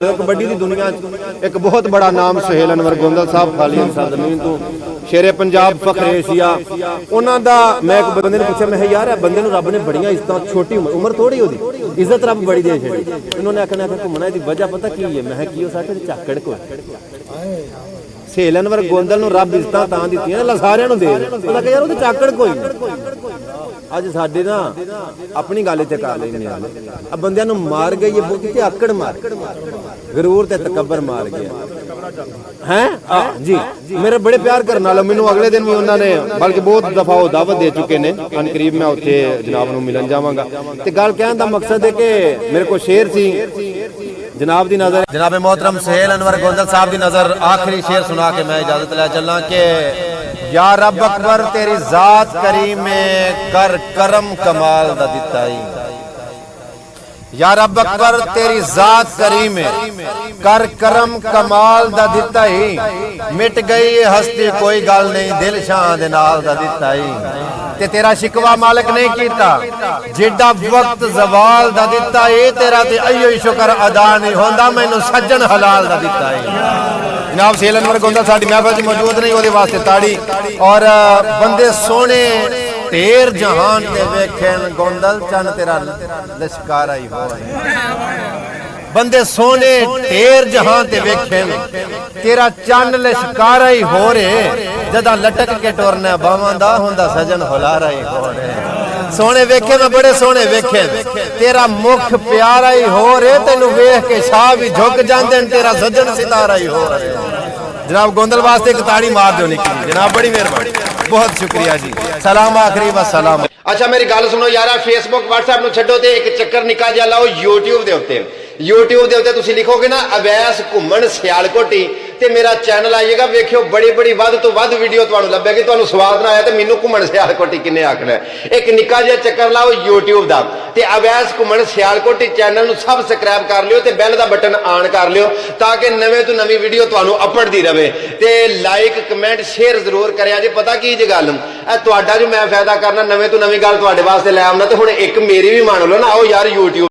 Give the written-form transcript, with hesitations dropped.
कबड्डी की दुनिया एक बहुत बड़ा नाम सुहेल अनवर गोंदल साहब खाली सरजमीन तो शेरे पंजाब फखरे एशिया उन्हों का मैं एक बंदे ने पूछा मैं यार बंदे रब ने बड़िया इज्जत छोटी उम्र थोड़ी होती इज्जत रब बड़ी दे छड़ी इन्होंने आखना घूमना इसकी वजह पता की है मैं की झाकड़ को सुहेल अनवर गोंदल रब इज्जत तां दित्तियां सारियां दे पता यार झाकड़ कोई अज साडे ना अपनी गल इत्थे कर लैंदे आ बंदियां नूं मार गई है आकड़ मार गरूर ते तकबर मार गया हैं जी मेरे बड़े प्यार करने वाले मैनूं अगले दिन भी उन्होंने बल्कि बहुत दफा वो दावत दे चुके ने अनकरीब मैं उत्थे जनाब नूं मिलन जावांगा ते गल कहण दा मकसद है कि मेरे को शेर सी जनाब दी नजर जनाब मोहतरम सुहेल अनवर गोंदल साहब दी नजर आखिरी शेर सुना के मैं इजाजत ले चलना के या रब अकबर तेरी जात करीम कर करम कमाल दा दिताई या रब अकबर तेरी जात करीम कर करम कमाल दा दिताई मिट गई हस्ती कोई गल नहीं दिल शाह दे नाल दा दिताई ते तेरा शिकवा मालिक नहीं कीता जिड्डा वक्त जवाल दा दिता ए तेरा ते अयो शुक्र अदा नहीं होंदा मैनू सज्जन हलाल दा दिता है जनाब सुहेल अनवर गोंदल साडी महफिल च मौजूद नहीं ओदे वास्ते ताड़ी और बंदे सोने ढेर जहान ते वेखन गोंदल चन तेरा लश्कारा ही हो बंदे सोने ढेर जहां ते वेखन तेरा चन लश्कारा ही हो रे जदा लटक के टुरना बावां दा हुंदा सजन हुलारा ही हो रे सोने वेखे मैं बड़े सोने वेखे तेरा मुख प्यारा ही हो रे तेनू वेख के शाह भी झुक जांदे तेरा सजन सितारा ही हो रे जनाब गोंदल वास्ते एक ताड़ी मार दो निकली जनाब बड़ी मेहरबानी बहुत शुक्रिया जी सलाम आखिरी व सलाम। अच्छा मेरी गल सुनो यार फेसबुक व्हाट्सएप नु छड्डो ते एक चक्कर निका जिहा लाओ यूट्यूब दे उत्ते यूट्यूब दे उत्ते तुसी लिखोगे ना अवैस घुम्मण सियालकोटी ते मेरा चैनल आइएगा वेखियो बड़ी बड़ी वध तो वध वीडियो तुहानू लभेगी तुहानू स्वाद ना आया ते मैनू घुम्मण सियालकोटी किन्ने आखना एक निका जिहा चक्कर लाओ यूट्यूब दा ते अवैस घुम्मण सियालकोटी चैनल नू सबसक्राइब कर लियो ते बैल दा बटन ऑन कर लियो ताकि नवे तो नवी वीडियो तुहानू अपड़दी रहे ते लाइक कमेंट शेयर जरूर करिया जे पता की जे गल तुहाडा जो मैं फायदा करना नवे तो नवी गल तुहाडे वास्ते लै आउणा ते हुण एक मेरी भी मान लो ना आओ यार यूट्यूब